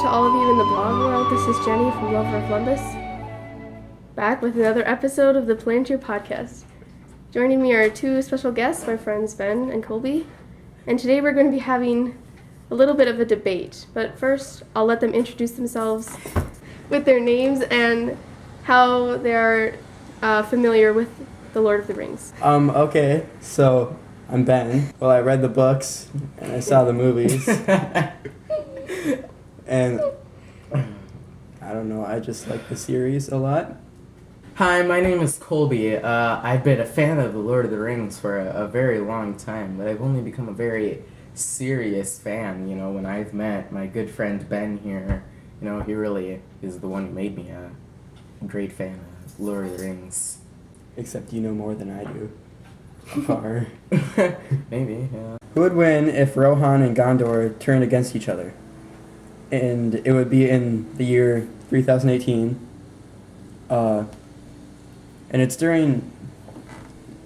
to all of you in the blog world. This is Jenny from Lover of Lembas, back with another episode of the Palantir podcast. Joining me are two special guests, my friends Ben and Colby, and today we're going to be having a little bit of a debate. But first, I'll let them introduce themselves with their names and how they are familiar with the Lord of the Rings. Okay, so I'm Ben. Well, I read the books and I saw the movies. And I don't know, I just like the series a lot. Hi, my name is Colby. I've been a fan of The Lord of the Rings for a very long time, but I've only become a very serious fan, when I've met my good friend Ben here. He really is the one who made me a great fan of Lord of the Rings. Except you know more than I do. Far. Maybe, yeah. Who would win if Rohan and Gondor turned against each other? And it would be in the year 3018. And it's during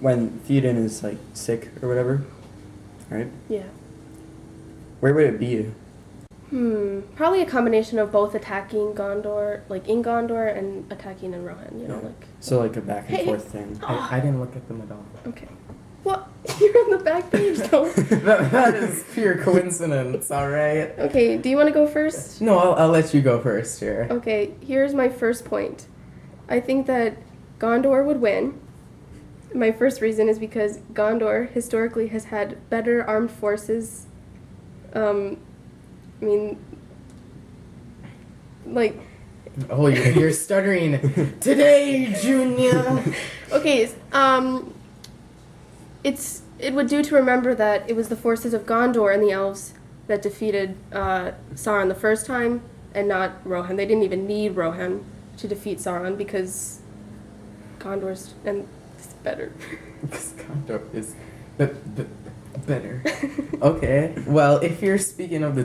when Theoden is sick or whatever, right? Yeah. Where would it be? Probably a combination of both attacking Gondor, in Gondor, and attacking in Rohan, So a back and forth thing. I didn't look at them at all. Okay. What? You're on the back page, though. that is pure coincidence, alright? Okay, do you want to go first? No, I'll let you go first here. Okay, here's my first point. I think that Gondor would win. My first reason is because Gondor historically has had better armed forces. Oh, you're stuttering. Today, Junior! Okay, it would do to remember that it was the forces of Gondor and the elves that defeated Sauron the first time, and not Rohan. They didn't even need Rohan to defeat Sauron because Gondor's and it's better. Because Gondor is better. Okay. Well, if you're speaking of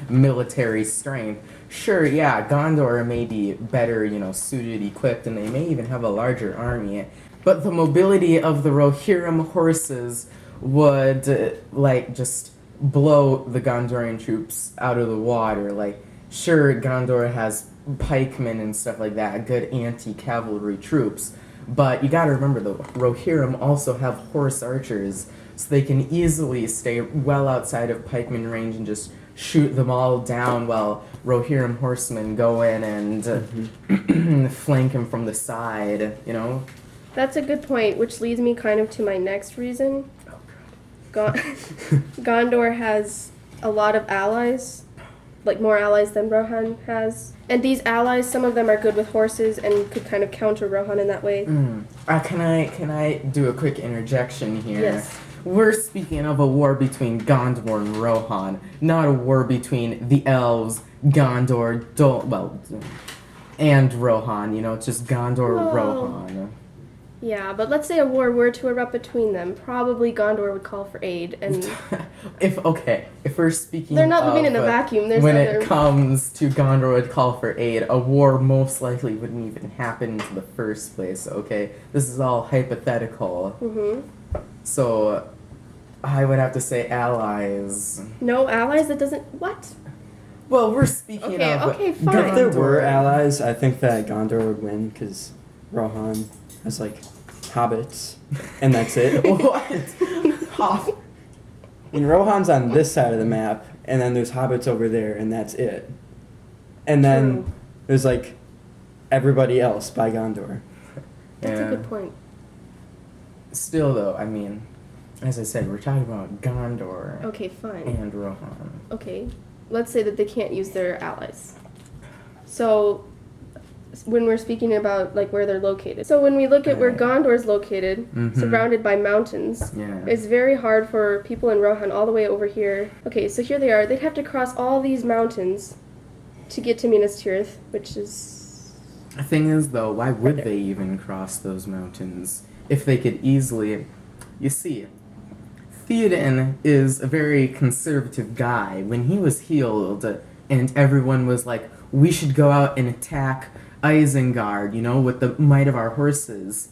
military strength, sure, yeah, Gondor may be better, suited, equipped, and they may even have a larger army. But the mobility of the Rohirrim horses would, just blow the Gondorian troops out of the water. Sure, Gondor has pikemen and stuff like that, good anti-cavalry troops, but you gotta remember, the Rohirrim also have horse archers, so they can easily stay well outside of pikeman range and just shoot them all down while Rohirrim horsemen go in and flank him from the side, That's a good point, which leads me kind of to my next reason. Oh, God. Gondor has a lot of allies, more allies than Rohan has. And these allies, some of them are good with horses and could kind of counter Rohan in that way. Can I do a quick interjection here? Yes. We're speaking of a war between Gondor and Rohan, not a war between the elves, Gondor, and Rohan. It's just Gondor, Rohan. Yeah, but let's say a war were to erupt between them. Probably Gondor would call for aid, and if we're speaking, they're not living in a vacuum. There's when it comes to Gondor would call for aid, a war most likely wouldn't even happen in the first place. Okay, this is all hypothetical. So, I would have to say allies. No allies. That doesn't what? Well, we're speaking of. Okay, fine. If there were allies, I think that Gondor would win because Rohan has hobbits, and that's it. What? And Rohan's on this side of the map, and then there's hobbits over there, and that's it. And then there's everybody else by Gondor. That's a good point. Still, though, as I said, we're talking about Gondor. Okay, fine. And Rohan. Okay, let's say that they can't use their allies. So, when we're speaking about where they're located. So when we look at where Gondor's located, surrounded by mountains, it's very hard for people in Rohan all the way over here. Okay, so here they are. They'd have to cross all these mountains to get to Minas Tirith, which is... The thing is, though, why would they even cross those mountains if they could easily... You see, Theoden is a very conservative guy. When he was healed and everyone was like, we should go out and attack Isengard, with the might of our horses.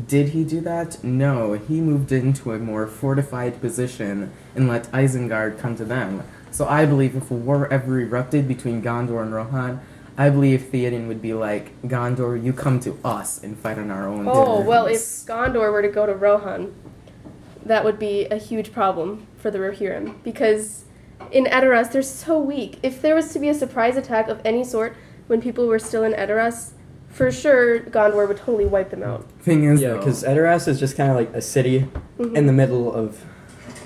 Did he do that? No, he moved into a more fortified position and let Isengard come to them. So I believe if a war ever erupted between Gondor and Rohan, I believe Theoden would be like, Gondor, you come to us and fight on our own Oh, well, if terms." Gondor were to go to Rohan, that would be a huge problem for the Rohirrim, because in Edoras, they're so weak. If there was to be a surprise attack of any sort when people were still in Edoras, for sure Gondor would totally wipe them out. Thing is, Yeah, though, because Edoras is just kind of like a city in the middle of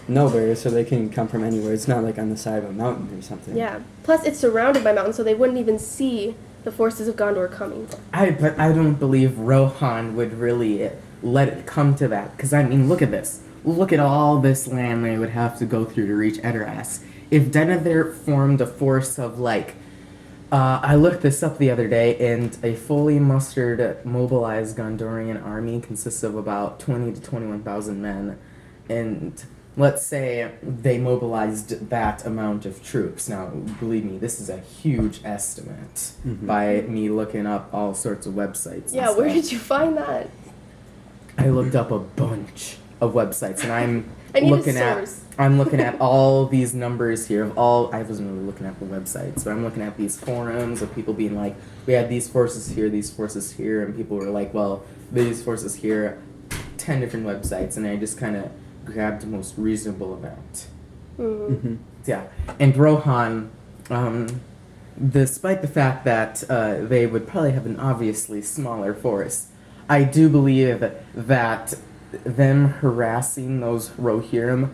nowhere, so they can come from anywhere. It's not like on the side of a mountain or something. Yeah. Plus, it's surrounded by mountains, so they wouldn't even see the forces of Gondor coming. but I don't believe Rohan would really let it come to that. Because, I mean, look at this. Look at all this land they would have to go through to reach Edoras. If Denethor formed a force of, like, I looked this up the other day, and a fully mustered, mobilized Gondorian army consists of about 20 to 21,000 men. And let's say they mobilized that amount of troops. Now, believe me, this is a huge estimate by me looking up all sorts of websites. Yeah, where did you find that? I looked up a bunch of websites, and I need a looking at source. I'm looking at all these numbers here of all. I wasn't really looking at the websites, but I'm looking at these forums of people being like, we had these forces here, and people were like, well, these forces here, 10 different websites, and I just kind of grabbed the most reasonable amount. Yeah, and Rohan, despite the fact that they would probably have an obviously smaller force, I do believe that them harassing those Rohirrim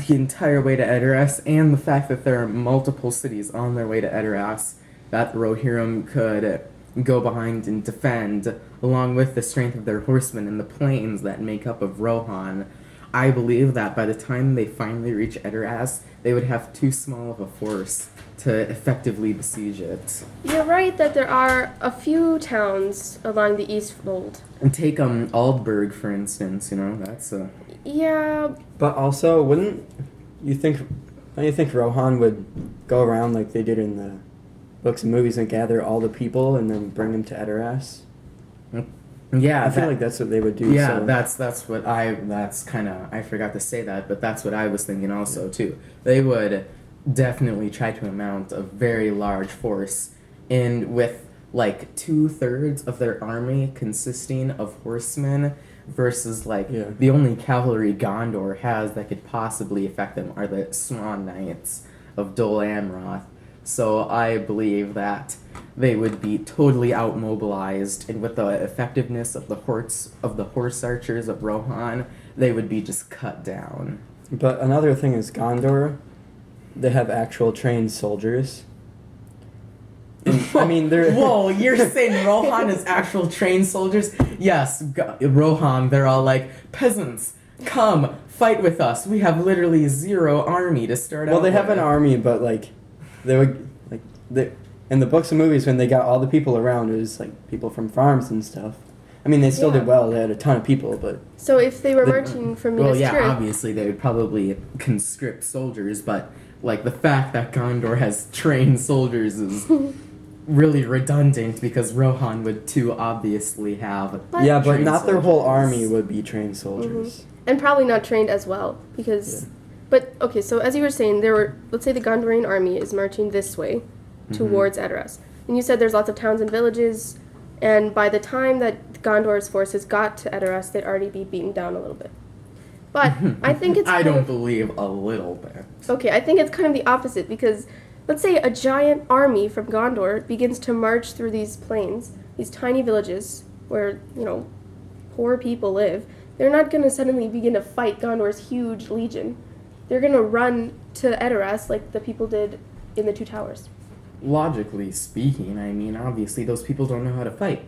the entire way to Edoras, and the fact that there are multiple cities on their way to Edoras that the Rohirrim could go behind and defend, along with the strength of their horsemen and the plains that make up of Rohan, I believe that by the time they finally reach Edoras, they would have too small of a force to effectively besiege it. You're right that there are a few towns along the East Fold. And take Aldburg, for instance, that's a... Yeah, But also, don't you think Rohan would go around like they did in the books and movies and gather all the people and then bring them to Edoras? Yeah, I feel like that's what they would do. Yeah, so. that's what I forgot to say that, but that's what I was thinking also too. They would definitely try to amount a very large force, and with like 2/3 of their army consisting of horsemen versus the only cavalry Gondor has that could possibly affect them are the Swan Knights of Dol Amroth. So I believe that they would be totally outmobilized, and with the effectiveness of the horse archers of Rohan, they would be just cut down. But another thing is Gondor, they have actual trained soldiers. And, I mean, they're... Whoa, you're saying Rohan is actual trained soldiers? Yes, Rohan, they're all like, peasants, come, fight with us. We have literally zero army to start out Well, they have with. an army, but, they would, in the books and movies, when they got all the people around, it was, people from farms and stuff. I mean, they still did well. They had a ton of people, but... so if they were marching from Minas Well, yeah, Tirith... obviously they would probably conscript soldiers, but, the fact that Gondor has trained soldiers is... really redundant because Rohan would too obviously have. But not their whole soldiers. army would be trained soldiers. And probably not trained as well, because... Yeah. But, okay, so as you were saying, let's say the Gondorian army is marching this way towards Edoras. And you said there's lots of towns and villages, and by the time that Gondor's forces got to Edoras, they'd already be beaten down a little bit. But I think it's I kind don't of... believe a little bit. Okay, I think it's kind of the opposite, because let's say a giant army from Gondor begins to march through these plains, these tiny villages where, poor people live. They're not going to suddenly begin to fight Gondor's huge legion. They're going to run to Edoras like the people did in the Two Towers. Logically speaking, I mean, obviously those people don't know how to fight.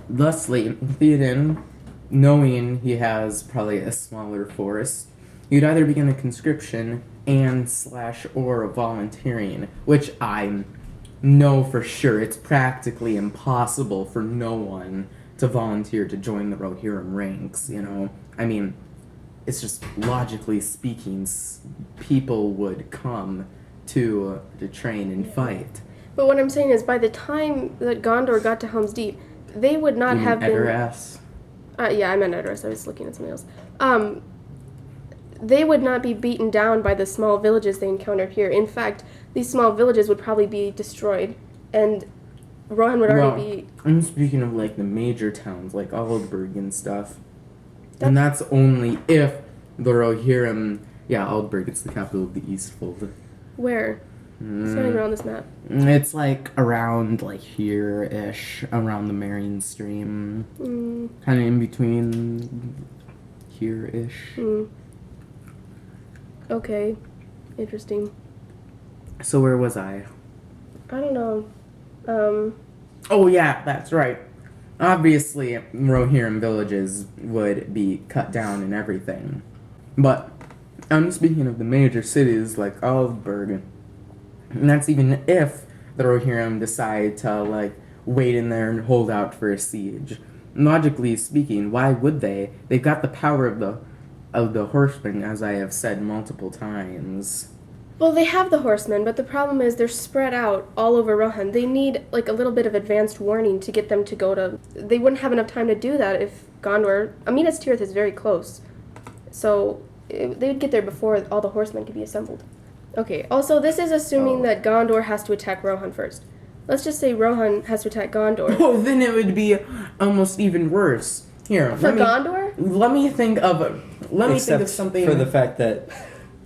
Thusly, Theoden, knowing he has probably a smaller force, you'd either begin a conscription or volunteering, which I know for sure it's practically impossible for no one to volunteer to join the Rohirrim ranks, I mean, it's just logically speaking, people would come to train and fight. But what I'm saying is, by the time that Gondor got to Helm's Deep, they would not have been... Edoras? Yeah, I meant Edoras. I was looking at something else. they would not be beaten down by the small villages they encountered here. In fact, these small villages would probably be destroyed, and Rohan would already be... I'm speaking of, like, the major towns, like Aldburg and stuff. And that's only if the Rohirrim... Yeah, Aldburg, it's the capital of the Eastfold. Where? It's not even on this map. It's, like, around, like, here-ish, around the Marion Stream. Kind of in between here-ish. Okay. Interesting. So where was I? I don't know. Oh, yeah, that's right. Obviously, Rohirrim villages would be cut down and everything. But I'm speaking of the major cities like Aldburg. And that's even if the Rohirrim decide to, like, wait in there and hold out for a siege. Logically speaking, why would they? They've got the power of the horsemen, as I have said multiple times. Well, they have the horsemen, but the problem is they're spread out all over Rohan. They need, like, a little bit of advanced warning to get them to go to... They wouldn't have enough time to do that if Gondor... Minas Tirith is very close. So they would get there before all the horsemen could be assembled. Okay, also, this is assuming that Gondor has to attack Rohan first. Let's just say Rohan has to attack Gondor. Oh, then it would be almost even worse. Here, For Gondor? Let me think of something... for the fact that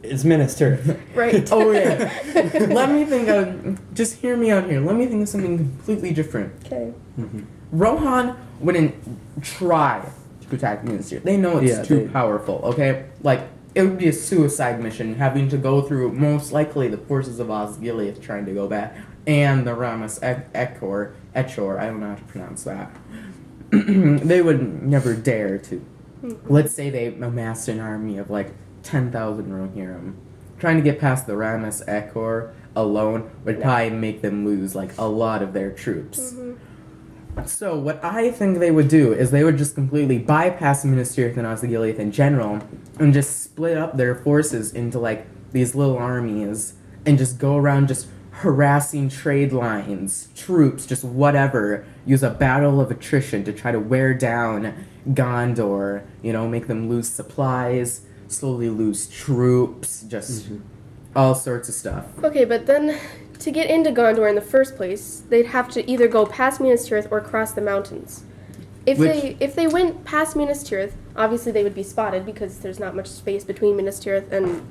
it's Minas Tirith. Right. Oh, yeah. Let me think of... Just hear me out here. Let me think of something completely different. Okay. Rohan wouldn't try to attack Minas Tirith. They know it's too powerful, okay? Like, it would be a suicide mission, having to go through, most likely, the forces of Osgiliath trying to go back, and the Ramus Echor, I don't know how to pronounce that. They would never dare to. Let's say they amassed an army of, like, 10,000 Rohirrim. Trying to get past the Ramus Echor alone would probably make them lose, like, a lot of their troops. So what I think they would do is they would just completely bypass Minas Tirith and Osgiliath in general and just split up their forces into, like, these little armies and just go around just harassing trade lines, troops, just whatever. Use a battle of attrition to try to wear down Gondor, you know, make them lose supplies, slowly lose troops, just all sorts of stuff. Okay, but then to get into Gondor in the first place, they'd have to either go past Minas Tirith or cross the mountains. If they went past Minas Tirith, obviously they would be spotted because there's not much space between Minas Tirith and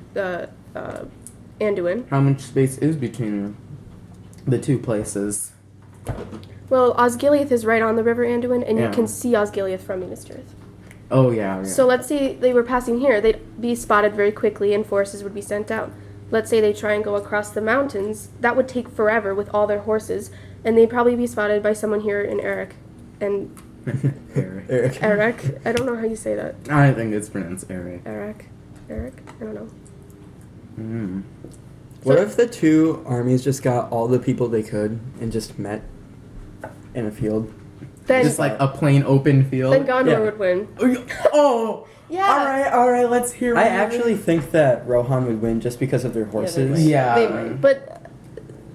Anduin. How much space is between the two places? Well, Osgiliath is right on the River Anduin, and you can see Osgiliath from Minas Tirith. Oh, yeah. So let's say they were passing here. They'd be spotted very quickly, and forces would be sent out. Let's say they try and go across the mountains. That would take forever with all their horses, and they'd probably be spotted by someone here in Erech. And Erech? I don't know how you say that. I think it's pronounced Erech. Erech? I don't know. What if the two armies just got all the people they could and just met in a field? Then, just like a plain open field? Then Gondor would win. Oh! Yeah. Alright, let's hear I actually think that Rohan would win just because of their horses. Yeah. They might. But,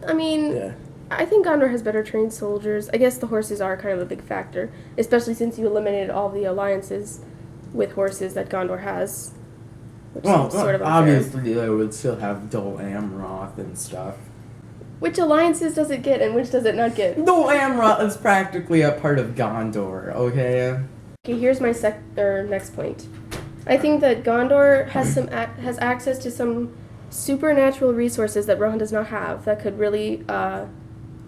I mean, I think Gondor has better trained soldiers. I guess the horses are kind of a big factor, especially since you eliminated all the alliances with horses that Gondor has. Which seems sort of unfair. Obviously they would still have Dol Amroth and stuff. Which alliances does it get and which does it not get? Dol Amroth is practically a part of Gondor, okay? Okay, here's my next point. I think that Gondor has has access to some supernatural resources that Rohan does not have that could really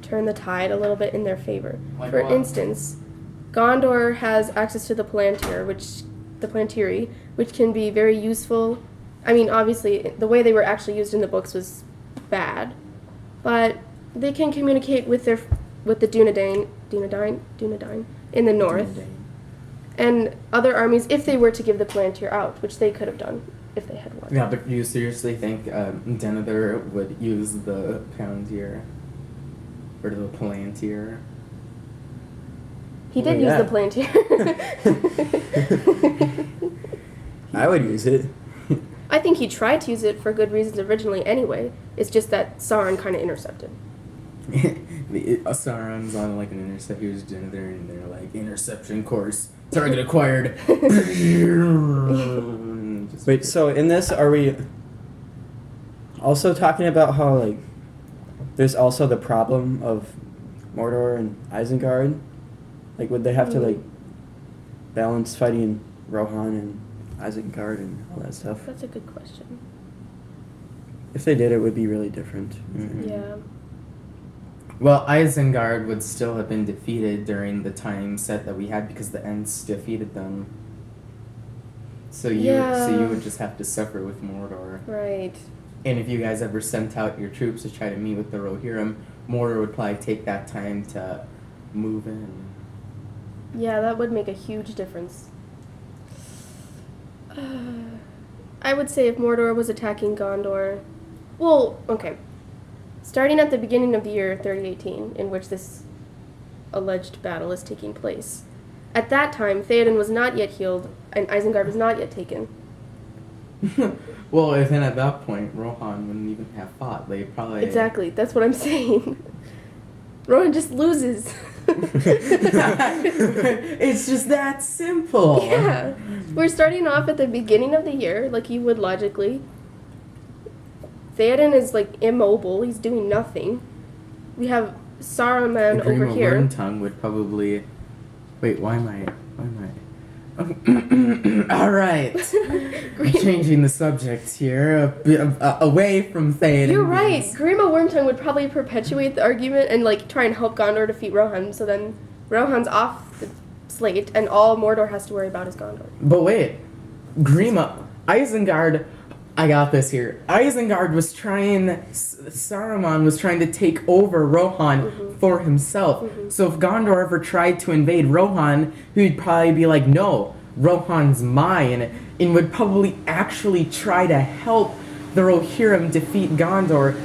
turn the tide a little bit in their favor. Like For what? instance, Gondor has access to the Palantir, which can be very useful. I mean, obviously, the way they were actually used in the books was bad, but they can communicate with the Dunedain in the north, and other armies if they were to give the Palantir out, which they could have done if they had wanted. Yeah, but do you seriously think Denethor would use the Palantir? Or the Palantir? He did use the Palantir. I would use it. I think he tried to use it for good reasons originally anyway. It's just that Sauron kind of intercepted. Sauron's on like an intercept. Here's Denethor and they're like, interception course. Target acquired. Just Wait, so in this, are we also talking about how, like, there's also the problem of Mordor and Isengard? Like, would they have to, like, balance fighting Rohan and Isengard and all that stuff? That's a good question. If they did, it would be really different. Yeah. Well, Isengard would still have been defeated during the time set that we had because the Ents defeated them. So you would just have to suffer with Mordor. Right. And if you guys ever sent out your troops to try to meet with the Rohirrim, Mordor would probably take that time to move in. Yeah, that would make a huge difference. I would say if Mordor was attacking Gondor... Well, okay. Starting at the beginning of the year 3018, in which this alleged battle is taking place, at that time, Theoden was not yet healed, and Isengard was not yet taken. Well, and then at that point, Rohan wouldn't even have fought. They probably... Exactly, that's what I'm saying. Rohan just loses. It's just that simple. Yeah. We're starting off at the beginning of the year, like you would logically. Theoden is, like, immobile. He's doing nothing. We have Saruman over here. Wormtongue would probably... Wait, why am I... Alright. Changing the subject here. Away from Theoden. You're right. Grima Wormtongue would probably perpetuate the argument and, like, try and help Gondor defeat Rohan, so then Rohan's off the slate, and all Mordor has to worry about is Gondor. But wait. Isengard... I got this here. Isengard was trying... Saruman was trying to take over Rohan for himself. So if Gondor ever tried to invade Rohan, he'd probably be like, no, Rohan's mine, and would probably actually try to help the Rohirrim defeat Gondor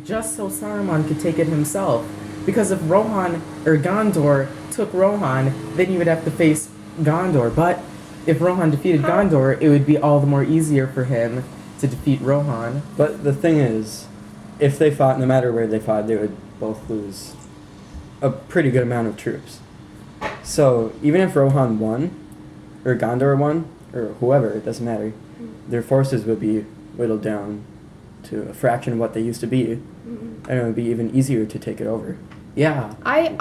just so Saruman could take it himself. Because if Rohan, or Gondor, took Rohan, then he would have to face Gondor. But if Rohan defeated Gondor, it would be all the more easier for him to defeat Rohan. But the thing is, if they fought, no matter where they fought, they would both lose a pretty good amount of troops. So even if Rohan won, or Gondor won, or whoever, it doesn't matter, their forces would be whittled down to a fraction of what they used to be, and it would be even easier to take it over. Yeah.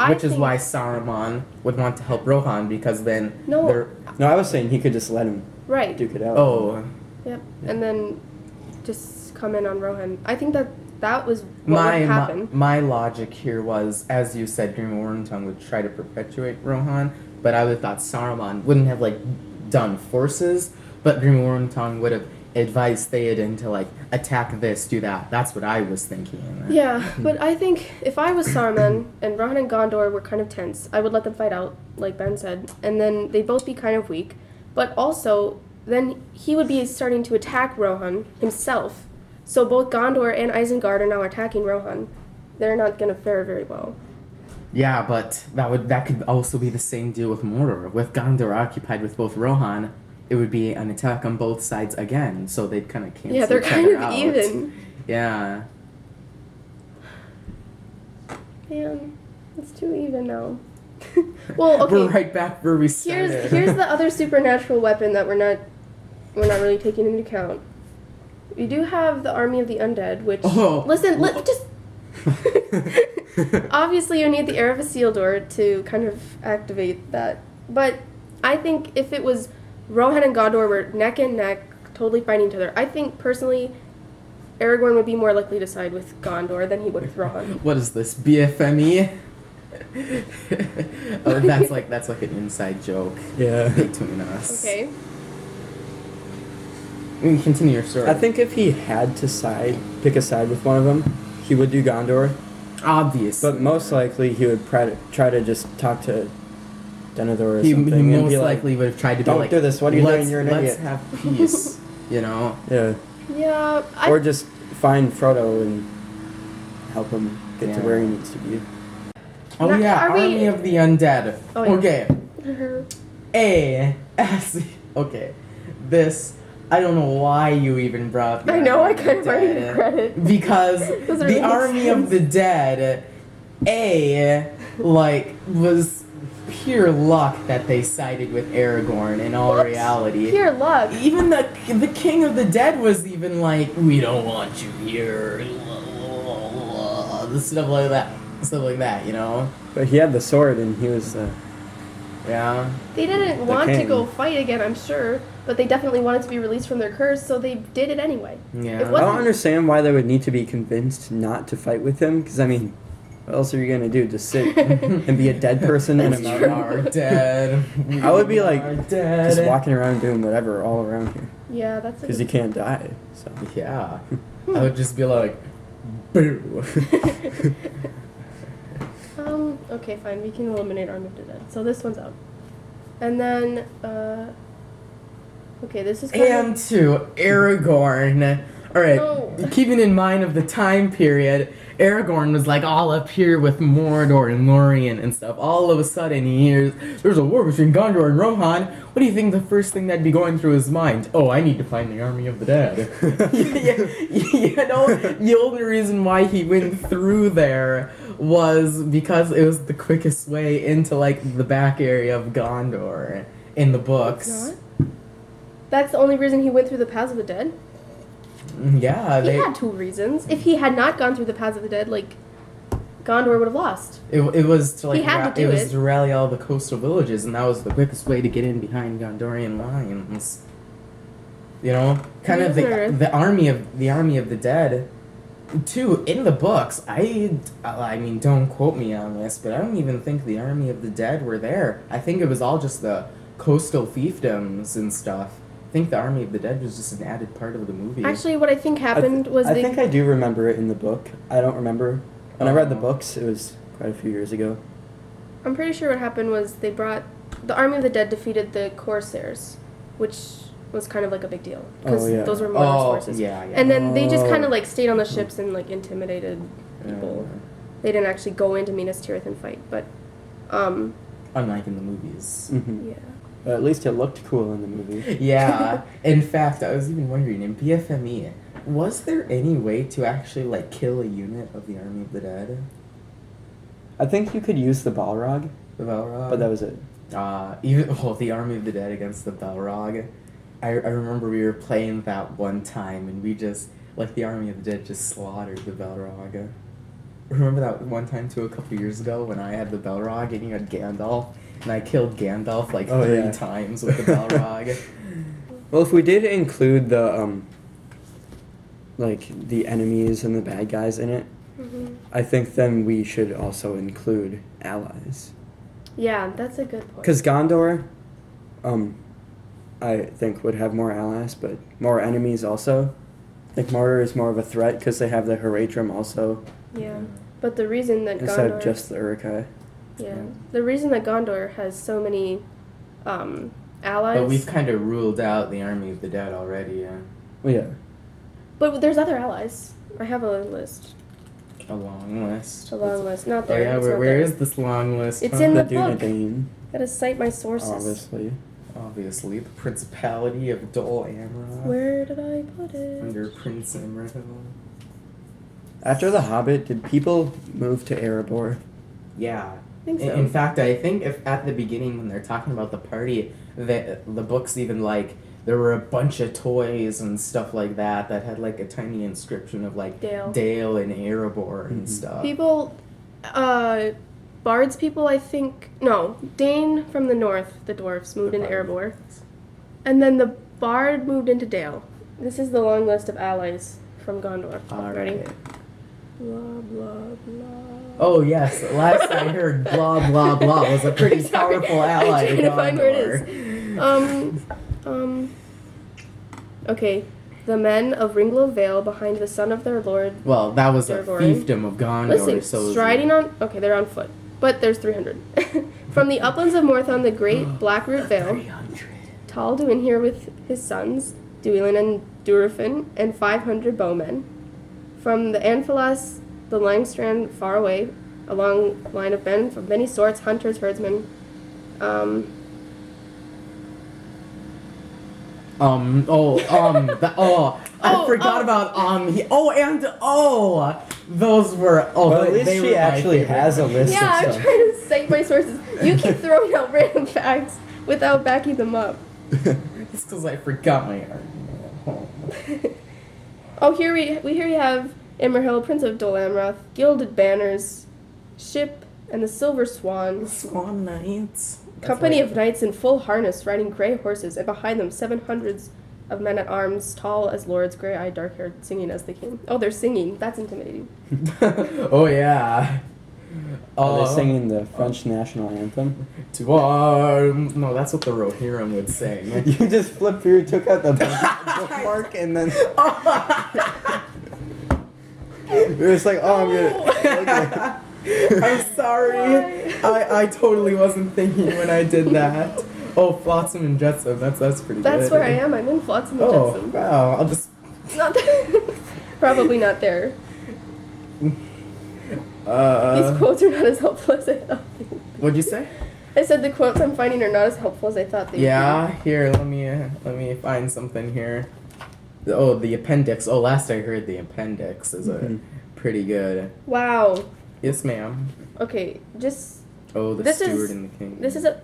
Which is think... why Saruman would want to help Rohan, because then... No, I was saying he could just let him duke it out. Oh. Yep, and then just come in on Rohan. I think that was what would happen. My logic here was, as you said, Grima Wormtongue would try to perpetuate Rohan, but I would have thought Saruman wouldn't have, like, done forces, but Grima Wormtongue would have advised Theoden to, like, attack this, do that. That's what I was thinking. Yeah, but I think if I was Saruman and Rohan and Gondor were kind of tense, I would let them fight out, like Ben said, and then they'd both be kind of weak, but also... then he would be starting to attack Rohan himself. So both Gondor and Isengard are now attacking Rohan. They're not going to fare very well. Yeah, but that could also be the same deal with Mordor. With Gondor occupied with both Rohan, it would be an attack on both sides again. So they'd kind of cancel each other out. Yeah, they're kind of even. Yeah. Man, it's too even now. Well, okay. We're right back where we started. Here's the other supernatural weapon that we're not really taking into account. We do have the army of the undead, which obviously you need the heir of Isildur to kind of activate that. But I think if it was Rohan and Gondor were neck and neck, totally fighting each other, I think personally Aragorn would be more likely to side with Gondor than he would with Rohan. What is this, BFME? Oh, that's like an inside joke. Yeah. Between us. Okay. We can continue your story. I think if he had to pick a side with one of them, he would do Gondor. Obviously. But most likely he would try to just talk to Denethor or he something. He most likely would have tried to be like, don't do this, what are you doing, you're an idiot. Let's have peace, you know? Yeah. Yeah. Or just find Frodo and help him get to where he needs to be. Oh Army of the Undead. Oh, yeah. Okay. Okay. This... I don't know why you even brought up the I know, I Army kind of of already Dead. regret it. Because the Army of the Dead, was pure luck that they sided with Aragorn in all reality. Pure luck. Even the King of the Dead was even like, we don't want you here. Stuff like that, you know? But he had the sword and he was Yeah. They didn't The want to king. go fight again, I'm sure, but they definitely wanted to be released from their curse, so they did it anyway. Yeah. It I wasn't- don't understand why they would need to be convinced not to fight with him, because, I mean, what else are you going to do? Just sit and be a dead person in a That's mountain? Are dead. I would be like, Are dead. just walking around doing whatever all around here, Yeah, that's because you can't die, so. Yeah. I would just be like, boo. Okay, fine, we can eliminate Army of the Dead. So this one's out. And then, okay, this is kind And to Aragorn. Alright, No. keeping in mind of the time period, Aragorn was like all up here with Mordor and Lorien and stuff. All of a sudden he hears, there's a war between Gondor and Rohan. What do you think the first thing that'd be going through his mind? Oh, I need to find the army of the dead. You know, the only reason why he went through there was because it was the quickest way into like the back area of Gondor in the books. It's not? That's the only reason he went through the Paths of the Dead? Yeah, He had two reasons. If he had not gone through the Paths of the Dead, like, Gondor would have lost. It was to like He had to do it was it. to rally all the coastal villages, and that was the quickest way to get in behind Gondorian lines. You know, kind of the army of the dead. Too in the books, I mean, don't quote me on this, but I don't even think the army of the dead were there. I think it was all just the coastal fiefdoms and stuff. I think the army of the dead was just an added part of the movie. Actually, what I think happened was I think I do remember it in the book. I don't remember. When I read the Oh. books, it was quite a few years ago. I'm pretty sure what happened was they brought the Army of the Dead defeated the Corsairs, which was kind of like a big deal because Oh, yeah. those were Mordor's forces. yeah. And then they just Oh. kind of like stayed on the ships and like intimidated people. They didn't actually go into Minas Tirith and fight, but Unlike in the movies. Hmm. yeah. But at least it looked cool in the movie. Yeah. In fact, I was even wondering in BFME, was there any way to actually like kill a unit of the Army of the Dead? I think you could use the Balrog, The Balrog. but that was it. The Army of the Dead against the Balrog. I remember we were playing that one time and we just like the Army of the Dead just slaughtered the Balrog. Remember that one time too a couple years ago when I had the Balrog and you had Gandalf and I killed Gandalf like Oh, 3 yeah. times with the Balrog. Well, if we did include the like the enemies and the bad guys in it, Mhm. I think then we should also include allies. Yeah, that's a good point. Because Gondor, I think would have more allies, but more enemies also. I think Mordor is more of a threat because they have the Haradrim also, Yeah, but the reason that instead Gondor of just the Uruk-hai. the reason that Gondor has so many allies. But we've kind of ruled out the Army of the Dead already, yeah. Well, yeah. But there's other allies. I have a list, A long list. a long list. Not Oh there. yeah, it's where not where there. is this long list? It's huh? in The the book. Dunedain, Gotta cite my sources. obviously. Obviously, the Principality of Dol Amroth. Where did I put it? Under Prince Imrahil. After The Hobbit, did people move to Erebor? Yeah. I think so. In fact, I think if at the beginning when they're talking about the party, the books even like there were a bunch of toys and stuff like that that had like a tiny inscription of like Dale. and Erebor and Mhm. stuff. People, Bard's people, I think. No, Dane from the north, the dwarfs, moved into Erebor. And then the Bard moved into Dale. This is the long list of allies from Gondor. Ready? Alright. Blah, blah, blah. Oh yes, last I heard, blah blah blah was a pretty Sorry, powerful ally. I'm trying to find where it Gondor. is. Okay. The men of Ringlow Vale behind the son of their lord. Well, that was a Durgorin. fiefdom of Gondor. Listen, so striding on. Okay, they're on foot, but there's 300. From the uplands of Morthon, the great Blackroot Vale, 300. Tal Duin here with his sons, Duilin and Durafin, and 500 bowmen. From the Anfilas, the Langstrand far away, a long line of men from many sorts, hunters, herdsmen. I Oh, forgot about Those were. Oh, Well, at they least were she my actually favorite. has a list Yeah, I'm of stuff. trying to cite my sources. You keep throwing out random facts without backing them up. It's because I forgot my argument at home. Oh, here we have Imrahil, Prince of Dol Amroth, gilded banners, ship, and the silver swan. Swan Knights. Company of knights in full harness, riding gray horses, and behind them 700s of men at arms, tall as lords, gray-eyed, dark-haired, singing as they came. Oh, they're singing. That's intimidating. Oh yeah. Are they singing the French national anthem? To arms. No, that's what the Rohirrim would sing. You just flipped through, took out the bookmark, and then it was like, oh, I'm gonna. I'm sorry. I totally wasn't thinking when I did that. Oh, Flotsam and Jetsam. That's pretty good. That's where I am. I'm in Flotsam and Oh, Jetsam. wow. I'll just. It's not there. Probably not there. These quotes are not as helpful as I thought they would. What'd you say? I said the quotes I'm finding are not as helpful as I thought they would. Yeah, here, let me find something here. Oh, the appendix. Oh, last I heard the appendix is a pretty good. Wow. Yes, ma'am. Okay, just Oh, the This steward is- and the king.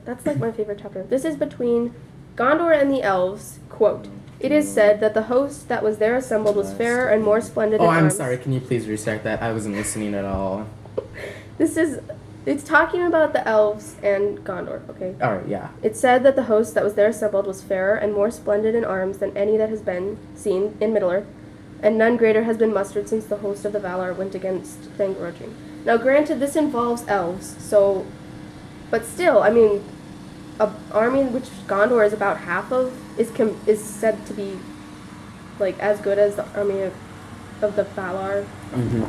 that's like my favorite chapter. This is between Gondor and the elves. Quote: "It is said that the host that was there assembled was fairer and more splendid Oh, in I'm arms." sorry. Can you please restart that? I wasn't listening at all. It's talking about the elves and Gondor. Okay. All right, yeah. It said that the host that was there assembled was fairer and more splendid in arms than any that has been seen in Middle-earth, and none greater has been mustered since the host of the Valar went against Thangorotring. Now, granted, this involves elves, so, but still, I mean, an army which Gondor is about half of is said to be like as good as the army of the Valar. Mm-hmm.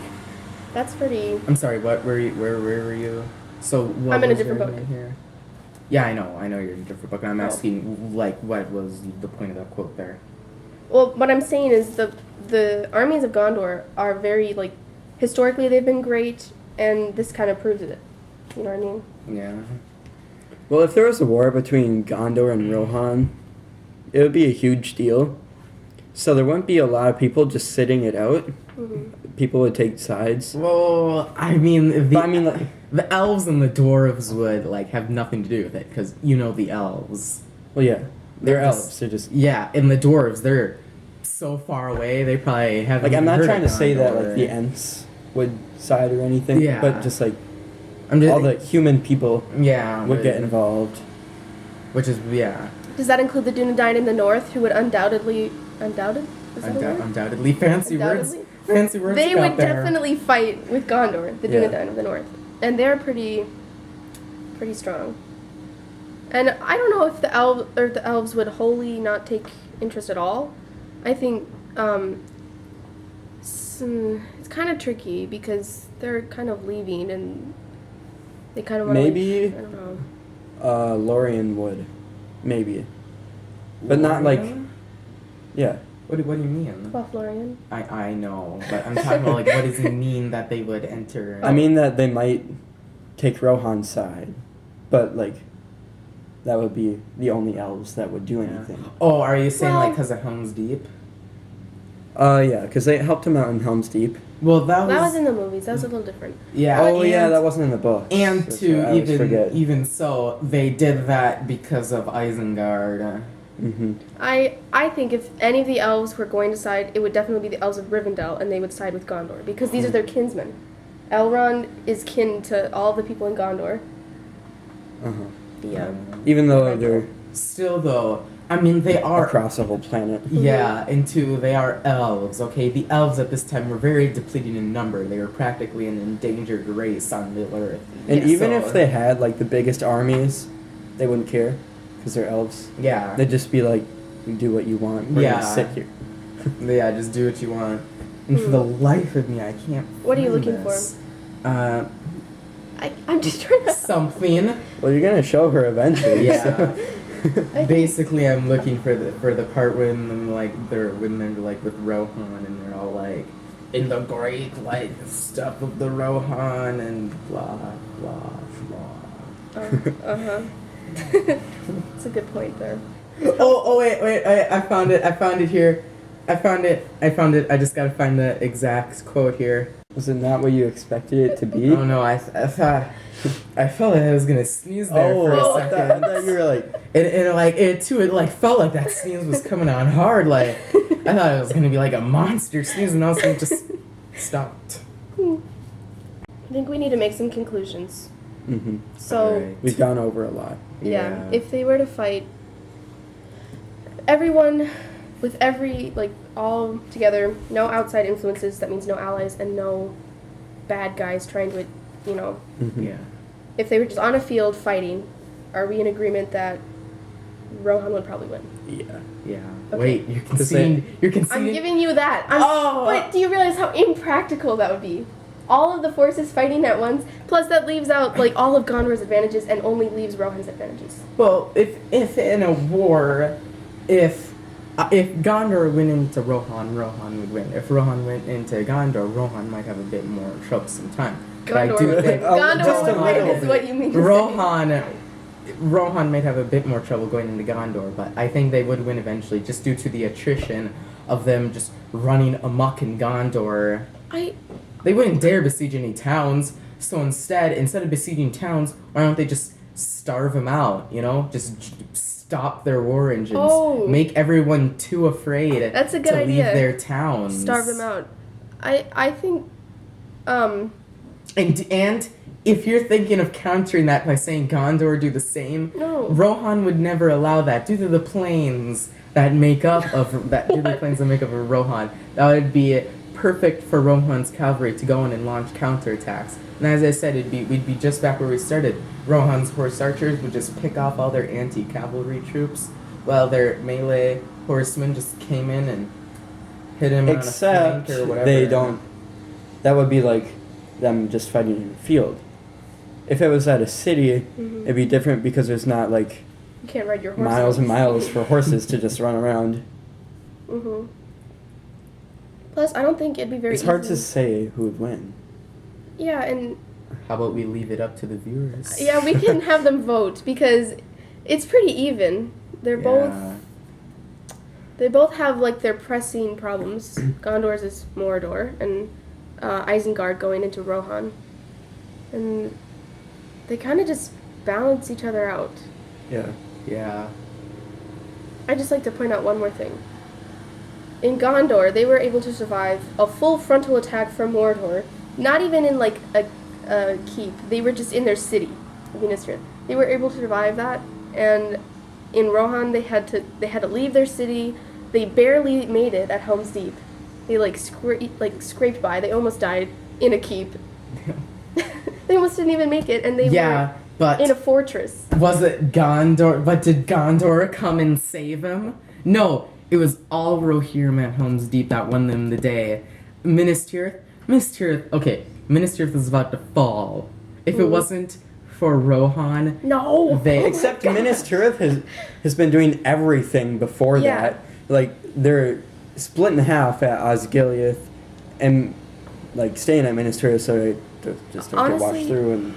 That's pretty. I'm sorry. What were you? Where were you? So what I'm in a was different your book. name here? Yeah, I know you're in a different book. And I'm Oh. asking, like, what was the point of that quote there? Well, what I'm saying is the armies of Gondor are very like historically they've been great, and this kind of proves it. You know what I mean? Yeah. Well, if there was a war between Gondor and Rohan, it would be a huge deal. So there wouldn't be a lot of people just sitting it out. Mm-hmm. People would take sides. Well, I mean, But I mean, like, the elves and the dwarves would like have nothing to do with it because you know the elves. well, yeah, they're They're just- elves. They're just Yeah, and the dwarves, they're so far away. They probably haven't. like I'm even not heard trying to of say that Gondor. like the Ents would side or anything. Yeah. But just like I'm just, all the human people yeah would get involved. which is yeah, Does that include the Dunedain in the north, who would undoubtedly Is that a word? undoubtedly fancy Undoubtedly. words. Fancy words. They you got would there. definitely fight with Gondor, the Yeah. Dunedain of the north, and they're pretty strong. And I don't know if the elves would wholly not take interest at all. I think it's kind of tricky because they're kind of leaving and they kind of want Maybe- I don't know. Lorien would, maybe, but not like Lorien? yeah. What do you mean? Lothlorien. I know, but I'm talking about like what does it mean that they would enter? I mean that they might take Rohan's side, but like that would be the only elves that would do anything. Oh, are you saying like Well- because of Helm's Deep? Yeah, because they helped him out in Helm's Deep. Well, that That was in the movies. That was a little different. yeah. Oh yeah, and- that wasn't in the book. And That's to right, I always forget. even so, they did that because of Isengard. Mm-hmm. I think if any of the elves were going to side, it would definitely be the elves of Rivendell, and they would side with Gondor because these are their kinsmen. Elrond is kin to all the people in Gondor. Uh-huh. Yeah. Even though they're Still, though, I mean they are. across the whole planet. Yeah, and two, they are elves. Okay, the elves at this time were very depleted in number. They were practically an endangered race on Middle Earth. And Yes. even So- if they had like the biggest armies, they wouldn't care because they're elves. Yeah, They'd just be like, "You do what you want. We're Yeah. gonna sit here." yeah, just do what you want. And for the life of me, I can't. What are you find looking for? this. I'm just trying to. Something. Well, you're gonna show her eventually. Yeah. I- Basically, I'm looking for the part when they're like with Rohan and they're all like in the great like stuff of the Rohan and blah blah blah. Uh-huh. That's a good point there. Oh wait, I found it here. I found it. I just gotta find the exact quote here. Was it not what you expected it to be? Oh no, I thought I felt like I was gonna sneeze there for a I second. thought you were like, And like it like felt like that sneeze was coming on hard. Like I thought it was gonna be like a monster sneeze, and all of a sudden it just stopped. I think we need to make some conclusions. mm-hmm. So, Alright. We've gone over a lot. yeah, if they were to fight, everyone with all together, no outside influences, that means no allies and no bad guys trying to, Mm-hmm. Yeah. if they were just on a field fighting, are we in agreement that Rohan would probably win? Yeah. Yeah. Okay. Wait, you're conceding. You're conceding. I'm giving you that. Oh! But do you realize how impractical that would be? All of the forces fighting at once, plus that leaves out all of Gondor's advantages and only leaves Rohan's advantages. Well, if in a war, if Gondor went into Rohan, Rohan would win. If Rohan went into Gondor, Rohan might have a bit more troublesome time. But I Gondor do would win. think Gondor would win is bit. what you mean to say. Rohan might have a bit more trouble going into Gondor, but I think they would win eventually, just due to the attrition of them just running amok in Gondor. They wouldn't dare besiege any towns, so instead of besieging towns, why don't they just starve them out, Just stop their war engines. Oh. Make everyone too afraid That's a good to idea. leave their towns. Starve them out. I think, And if you're thinking of countering that by saying Gondor do the same, No. Rohan would never allow that due to the plains that make up of Rohan. That would be perfect for Rohan's cavalry to go in and launch counterattacks. And as I said, we'd be just back where we started. Rohan's horse archers would just pick off all their anti-cavalry troops, while their melee horsemen just came in and hit him on a Except flank or whatever. they don't. That would be like them just fighting in a field. If it was at a city, it'd be different because there's not you can't ride your horse. miles and miles for horses to just run around. Mm-hmm. Plus, I don't think it'd be very It's hard easy. to say who would win. Yeah, and How about we leave it up to the viewers? yeah, we can have them vote because it's pretty even. Yeah. They both have their pressing problems. Gondor's is Mordor, and Isengard going into Rohan, and they kind of just balance each other out. Yeah. Yeah. I'd just like to point out one more thing. In Gondor, they were able to survive a full frontal attack from Mordor, not even in a keep. They were just in their city, Minas Tirith. They were able to survive that, and in Rohan they had to leave their city. They barely made it at Helm's Deep. They scraped by. They almost died in a keep. They almost didn't even make it, and they were but in a fortress. was it Gondor? But did Gondor come and save him? No, it was all Rohirrim at Helm's Deep that won them the day. Minas Tirith, okay, Minas Tirith is about to fall. If it wasn't for Rohan, No. Except Minas Tirith has been doing everything before Yeah. that. They're split in half at Osgiliath and staying at Minas Tirith so they just don't get Honestly, washed through. And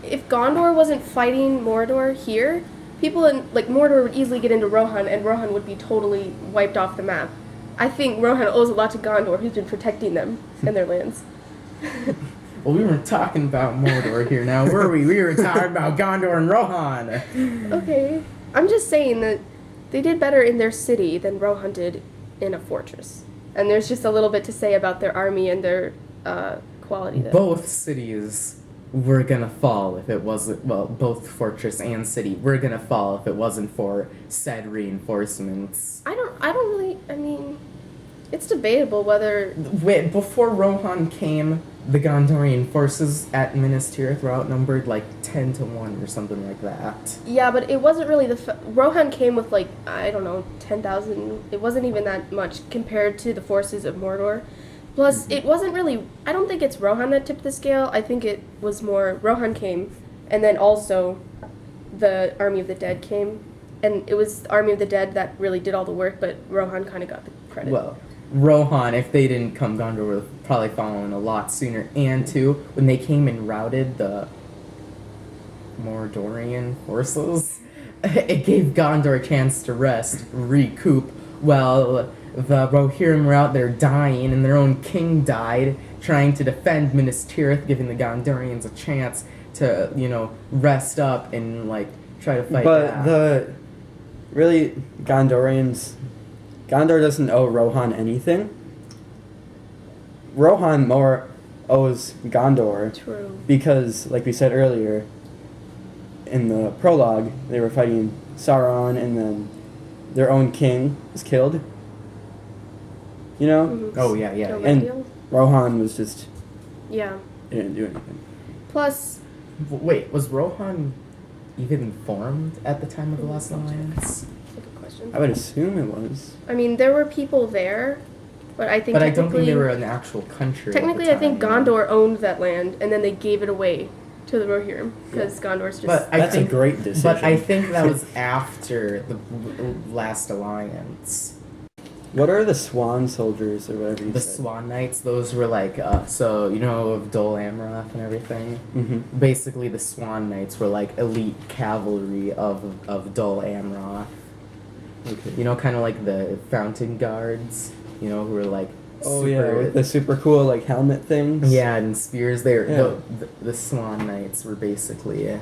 if Gondor wasn't fighting Mordor here, people in Mordor would easily get into Rohan, and Rohan would be totally wiped off the map. I think Rohan owes a lot to Gondor, who's been protecting them and their lands. well, we weren't talking about Mordor here now, were we? We were talking about Gondor and Rohan. Okay, I'm just saying that they did better in their city than Rohan did in a fortress, and there's just a little bit to say about their army and their quality there. Both cities were gonna fall if it wasn't, well, both fortress and city were gonna fall if it wasn't for said reinforcements. I don't really, I mean, it's debatable whether... Wait, before Rohan came, the Gondorian forces at Minas Tirith were outnumbered 10 to 1 or something like that. Yeah, but it wasn't really Rohan came with 10,000. It wasn't even that much compared to the forces of Mordor. Plus, it wasn't really, I don't think it's Rohan that tipped the scale. I think it was more Rohan came, and then also the Army of the Dead came. And it was the Army of the Dead that really did all the work, but Rohan kind of got the credit. Well, Rohan, if they didn't come, Gondor would have probably fallen a lot sooner. And too, when they came and routed the Mordorian forces, it gave Gondor a chance to rest, recoup, while the Rohirrim were out there dying, and their own king died, trying to defend Minas Tirith, giving the Gondorians a chance to, rest up and, try to fight back. But Gondor doesn't owe Rohan anything. Rohan more owes Gondor. True. Because, like we said earlier, in the prologue, they were fighting Sauron, and then their own king was killed. Mhm. Oh, yeah. And Rohan was just... Yeah. He didn't do anything. Plus... Wait, was Rohan even formed at the time of the Last Alliance? That's a good question. I would assume it was. I mean, there were people there, but I think But I don't think they technically- were an actual country. Technically, at I the think time. Gondor owned that land, and then they gave it away to the Rohirrim, because Gondor's just... But That's a great decision. But I think that was after the Last Alliance. What are the Swan Soldiers, or whatever you The said? Swan Knights, those were of Dol Amroth and everything. Mm-hmm. Basically, the Swan Knights were elite cavalry of Dol Amroth. Okay. Kind of like the Fountain Guards, who were Oh super, yeah, with the super cool helmet things. yeah, and spears. They were, Yeah. the Swan Knights were basically.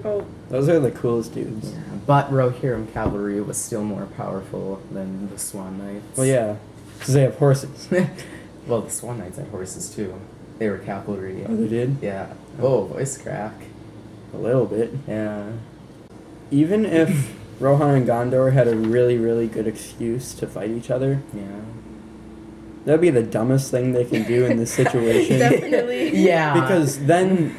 Oh, Those are the coolest dudes. Yeah, but Rohirrim cavalry was still more powerful than the Swan Knights. Well, yeah, because they have horses. Well, the Swan Knights had horses too. They were cavalry. Oh, they did? Yeah. Oh, voice crack. A little bit. Yeah. Even if Rohan and Gondor had a really, really good excuse to fight each other, Yeah. that'd be the dumbest thing they can do in this situation. Definitely. Yeah. Because then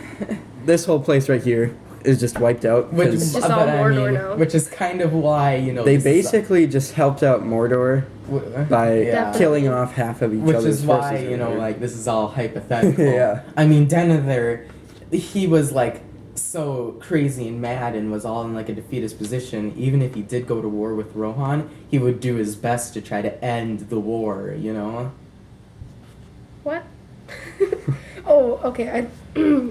this whole place right here is just wiped out. Which 'cause It's just all Mordor now. Which is kind of why they basically just helped out Mordor by yeah. killing off half of each Which other's is why, forces earlier. this is all hypothetical. Yeah. I mean, Denethor, he was, so crazy and mad and was all in, a defeatist position. Even if he did go to war with Rohan, he would do his best to try to end the war, what? Oh, okay,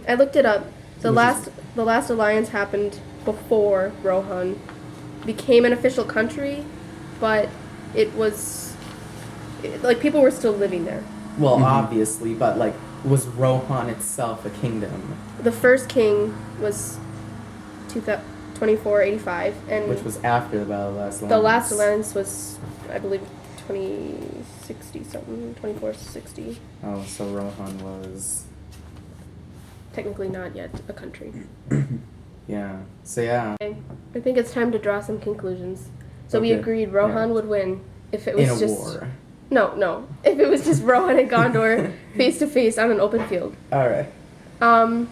I looked it up. The last alliance happened before Rohan became an official country, but it was... people were still living there. Well, Mhm. obviously, but, was Rohan itself a kingdom? The first king was 2485, and Which was after the Battle of the Last Alliance. the last alliance was, I believe, 2060 something, 2460. Oh, so Rohan was... Technically not yet a country. Yeah. So, yeah. Okay. I think it's time to draw some conclusions. So we Okay. agreed Rohan would win if it was In a just... war. No. If it was just Rohan and Gondor face to face on an open field. Alright.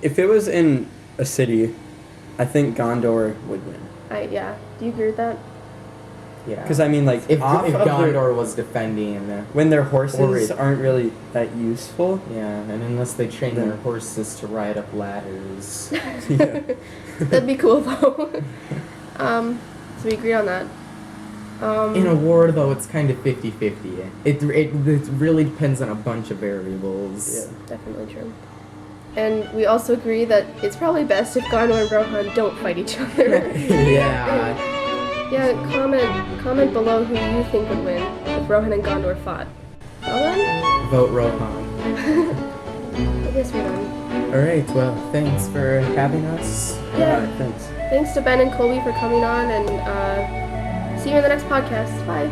If it was in a city, I think Gondor would win. Yeah. Do you agree with that? Yeah. Because I mean, If off of Gondor was defending... when their horses Horrid. aren't really that useful. Yeah, and unless they train Then- their horses to ride up ladders. Yeah. That'd be cool though. So we agree on that. In a war, though, it's kind of 50-50. It really depends on a bunch of variables. Yeah. Definitely true. And we also agree that it's probably best if Gondor and Rohan don't fight each other. Yeah. Yeah, comment below who you think would win if Rohan and Gondor fought. Well then, Vote Rohan. I guess we're done. Alright, well, thanks for having us. Yeah. Alright, thanks. Thanks to Ben and Colby for coming on, and see you in the next podcast. Bye.